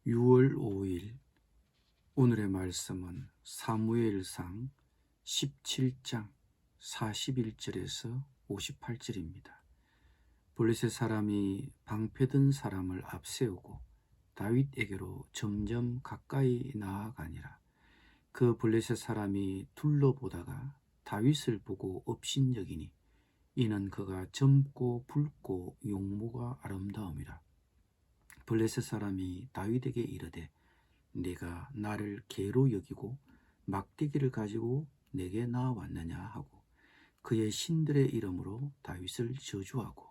6월 5일 오늘의 말씀은 사무엘상 17장 41절에서 58절입니다. 블레셋 사람이 방패든 사람을 앞세우고 다윗에게로 점점 가까이 나아가니라. 그 블레셋 사람이 둘러보다가 다윗을 보고 업신여기니 이는 그가 젊고 붉고 용모가 아름다움이라. 블레셋 사람이 다윗에게 이르되 네가 나를 개로 여기고 막대기를 가지고 내게 나왔느냐 하고 그의 신들의 이름으로 다윗을 저주하고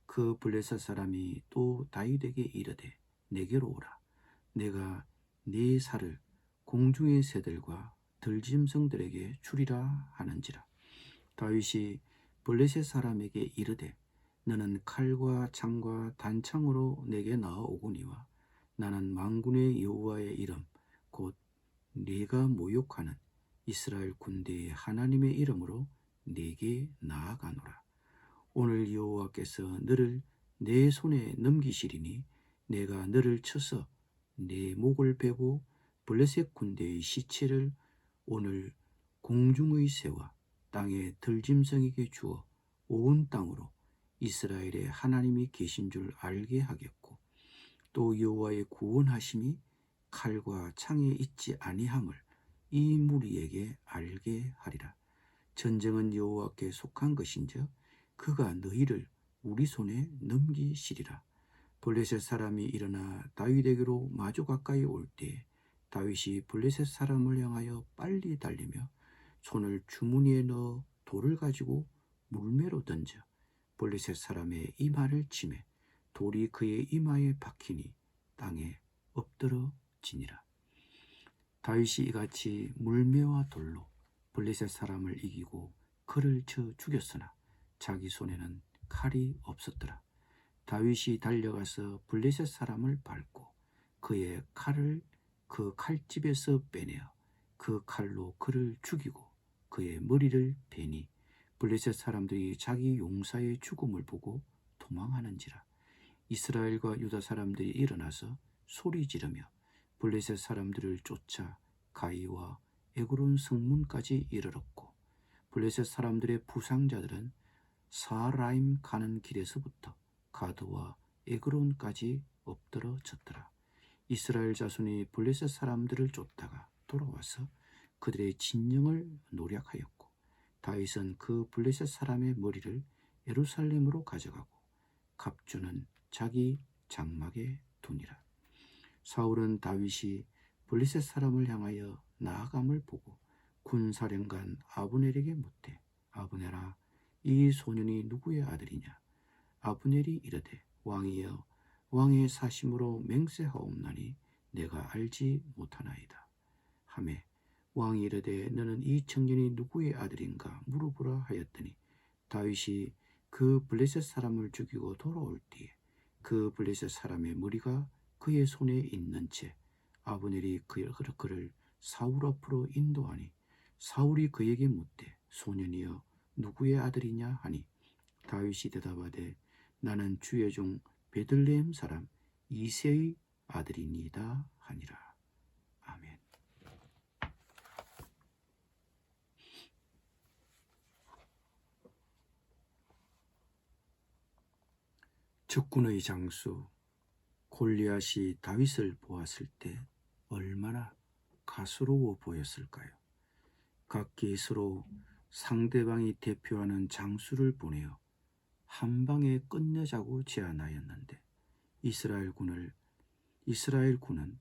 그 블레셋 사람이 또 다윗에게 이르되 내게로 오라. 내가 네 살을 공중의 새들과 들짐승들에게 주리라 하는지라. 다윗이 블레셋 사람에게 이르되 너는 칼과 창과 단창으로 내게 나아오거니와 나는 만군의 여호와의 이름 곧 네가 모욕하는 이스라엘 군대의 하나님의 이름으로 네게 나아가노라. 오늘 여호와께서 너를 내 손에 넘기시리니 내가 너를 쳐서 네 목을 베고 블레셋 군대의 시체를 오늘 공중의 새와 땅의 들짐승에게 주어 온 땅으로 이스라엘의 하나님이 계신 줄 알게 하겠고 또 여호와의 구원하심이 칼과 창에 있지 아니함을 이 무리에게 알게 하리라. 전쟁은 여호와께 속한 것인즉 그가 너희를 우리 손에 넘기시리라. 블레셋 사람이 일어나 다윗에게로 마주 가까이 올 때 다윗이 블레셋 사람을 향하여 빨리 달리며 손을 주머니에 넣어 돌을 가지고 물매로 던져 블레셋 사람의 이마를 치매 돌이 그의 이마에 박히니 땅에 엎드러지니라. 다윗이 이같이 물매와 돌로 블레셋 사람을 이기고 그를 쳐 죽였으나 자기 손에는 칼이 없었더라. 다윗이 달려가서 블레셋 사람을 밟고 그의 칼을 그 칼집에서 빼내어 그 칼로 그를 죽이고 그의 머리를 베니 블레셋 사람들이 자기 용사의 죽음을 보고 도망하는지라. 이스라엘과 유다 사람들이 일어나서 소리 지르며 블레셋 사람들을 쫓아 가이와 에그론 성문까지 이르렀고 블레셋 사람들의 부상자들은 사라임 가는 길에서부터 가드와 에그론까지 엎드러졌더라. 이스라엘 자손이 블레셋 사람들을 쫓다가 돌아와서 그들의 진영을 노략하였고 다윗은 그 블레셋 사람의 머리를 예루살렘으로 가져가고 갑주는 자기 장막에 두니라. 사울은 다윗이 블레셋 사람을 향하여 나아감을 보고 군사령관 아브넬에게 묻되 아브넬아 이 소년이 누구의 아들이냐. 아브넬이 이르되 왕이여 왕의 사심으로 맹세하옵나니 내가 알지 못하나이다 하매 왕이 이르되 너는 이 청년이 누구의 아들인가 물어보라 하였더니 다윗이 그 블레셋 사람을 죽이고 돌아올 때에 그 블레셋 사람의 머리가 그의 손에 있는 채 아브넬이 그를 사울 앞으로 인도하니 사울이 그에게 묻되 소년이여 누구의 아들이냐 하니 다윗이 대답하되 나는 주의 종 베들레헴 사람 이새의 아들이니이다 하니라. 아멘. 적군의 장수 골리앗이 다윗을 보았을 때 얼마나 가스로워 보였을까요? 각기 서로 상대방이 대표하는 장수를 보내어 한 방에 끝내자고 제안하였는데 이스라엘 군은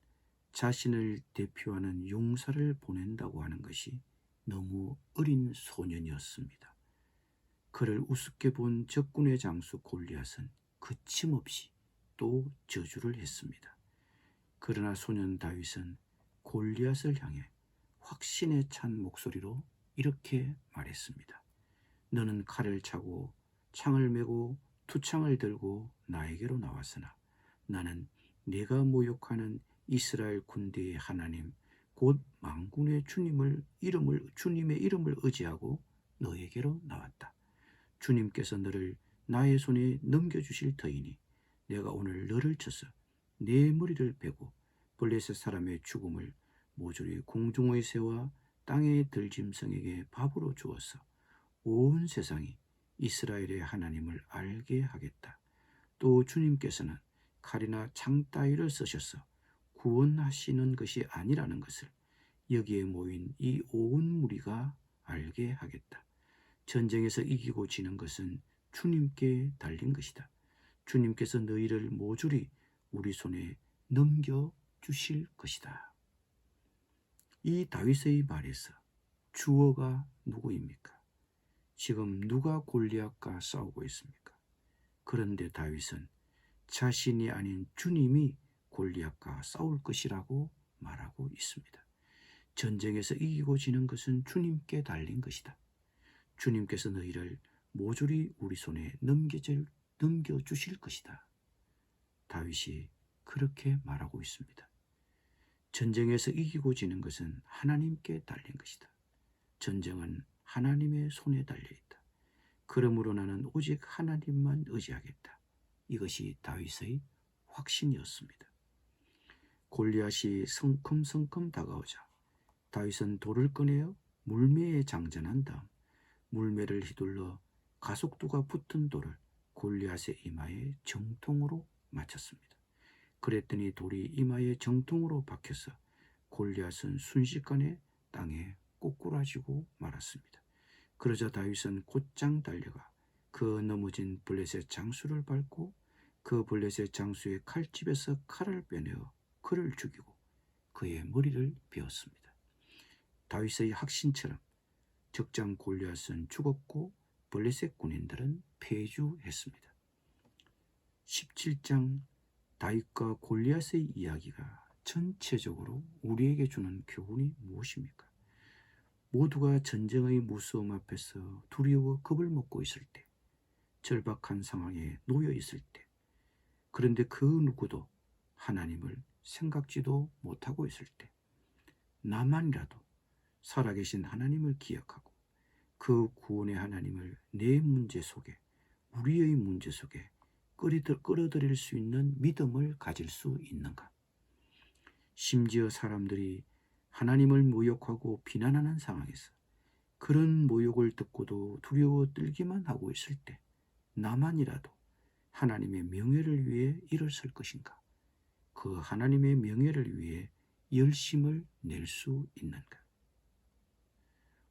자신을 대표하는 용사를 보낸다고 하는 것이 너무 어린 소년이었습니다. 그를 우습게 본 적군의 장수 골리앗은 거침없이 또 저주를 했습니다. 그러나 소년 다윗은 골리앗을 향해 확신에 찬 목소리로 이렇게 말했습니다. 너는 칼을 차고 창을 메고 투창을 들고 나에게로 나왔으나 나는 네가 모욕하는 이스라엘 군대의 하나님 곧 만군의 주님의 이름을 의지하고 너에게로 나왔다. 주님께서 너를 나의 손에 넘겨주실 터이니 내가 오늘 너를 쳐서 네 머리를 베고 블레셋 사람의 죽음을 모조리 공중의 새와 땅의 들짐승에게 밥으로 주어서 온 세상이 이스라엘의 하나님을 알게 하겠다. 또 주님께서는 칼이나 창 따위를 쓰셔서 구원하시는 것이 아니라는 것을 여기에 모인 이 온 무리가 알게 하겠다. 전쟁에서 이기고 지는 것은 주님께 달린 것이다. 주님께서 너희를 모조리 우리 손에 넘겨주실 것이다. 이 다윗의 말에서 주어가 누구입니까? 지금 누가 골리앗과 싸우고 있습니까? 그런데 다윗은 자신이 아닌 주님이 골리앗과 싸울 것이라고 말하고 있습니다. 전쟁에서 이기고 지는 것은 주님께 달린 것이다. 주님께서 너희를 모조리 우리 손에 넘겨주실 것이다. 다윗이 그렇게 말하고 있습니다. 전쟁에서 이기고 지는 것은 하나님께 달린 것이다. 전쟁은 하나님의 손에 달려있다. 그러므로 나는 오직 하나님만 의지하겠다. 이것이 다윗의 확신이었습니다. 골리앗이 성큼성큼 다가오자 다윗은 돌을 꺼내어 물매에 장전한 다음 물매를 휘둘러 가속도가 붙은 돌을 골리앗의 이마에 정통으로 맞췄습니다. 그랬더니 돌이 이마에 정통으로 박혀서 골리앗은 순식간에 땅에 꼬꾸라지고 말았습니다. 그러자 다윗은 곧장 달려가 그 넘어진 블레셋 장수를 밟고 그 블레셋 장수의 칼집에서 칼을 빼내어 그를 죽이고 그의 머리를 베었습니다. 다윗의 확신처럼 적장 골리앗은 죽었고 블레셋 군인들은 패주했습니다. 17장 다윗과 골리앗의 이야기가 전체적으로 우리에게 주는 교훈이 무엇입니까? 모두가 전쟁의 무서움 앞에서 두려워 겁을 먹고 있을 때, 절박한 상황에 놓여 있을 때, 그런데 그 누구도 하나님을 생각지도 못하고 있을 때, 나만이라도 살아계신 하나님을 기억하고 그 구원의 하나님을 내 문제 속에, 우리의 문제 속에 끌어들일 수 있는 믿음을 가질 수 있는가? 심지어 사람들이 하나님을 모욕하고 비난하는 상황에서 그런 모욕을 듣고도 두려워 떨기만 하고 있을 때 나만이라도 하나님의 명예를 위해 일어설 것인가? 그 하나님의 명예를 위해 열심을 낼 수 있는가?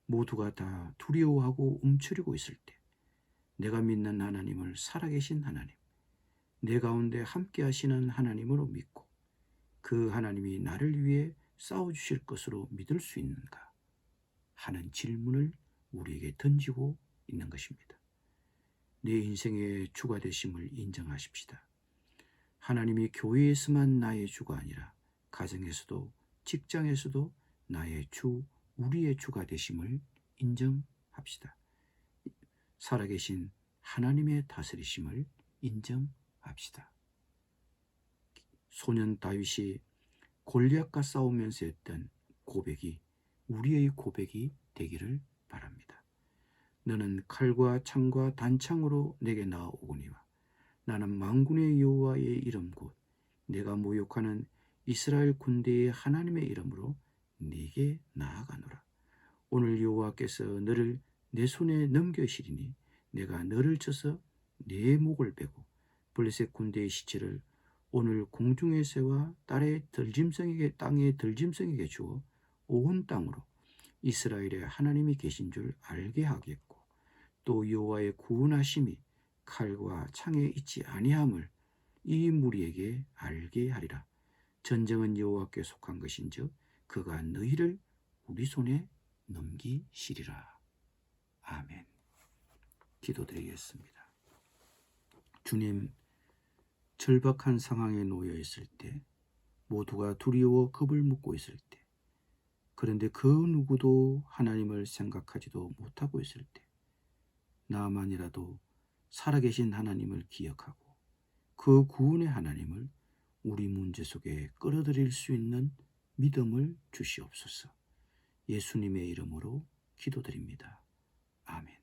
모두가 다 두려워하고 움츠리고 있을 때 내가 믿는 하나님을 살아계신 하나님, 내 가운데 함께 하시는 하나님으로 믿고 그 하나님이 나를 위해 싸워주실 것으로 믿을 수 있는가 하는 질문을 우리에게 던지고 있는 것입니다. 내 인생의 주가 되심을 인정하십시다. 하나님이 교회에서만 나의 주가 아니라 가정에서도 직장에서도 나의 주, 우리의 주가 되심을 인정합시다. 살아계신 하나님의 다스리심을 인정합시다. 소년 다윗이 골리앗과 싸우면서 했던 고백이 우리의 고백이 되기를 바랍니다. 너는 칼과 창과 단창으로 내게 나아오거니와 나는 만군의 여호와의 이름 곧 내가 모욕하는 이스라엘 군대의 하나님의 이름으로 네게 나아가노라. 오늘 여호와께서 너를 내 손에 넘겨시리니 내가 너를 쳐서 네 목을 베고 블레셋 군대의 시체를 오늘 공중의 새와 땅의 들짐승에게 주어 온 땅으로 이스라엘의 하나님이 계신 줄 알게 하겠고 또 여호와의 구원하심이 칼과 창에 있지 아니함을 이 무리에게 알게 하리라. 전쟁은 여호와께 속한 것인즉 그가 너희를 우리 손에 넘기시리라. 아멘. 기도드리겠습니다. 주님, 절박한 상황에 놓여 있을 때, 모두가 두려워 겁을 먹고 있을 때, 그런데 그 누구도 하나님을 생각하지도 못하고 있을 때, 나만이라도 살아계신 하나님을 기억하고 그 구원의 하나님을 우리 문제 속에 끌어들일 수 있는 믿음을 주시옵소서. 예수님의 이름으로 기도드립니다. 아멘.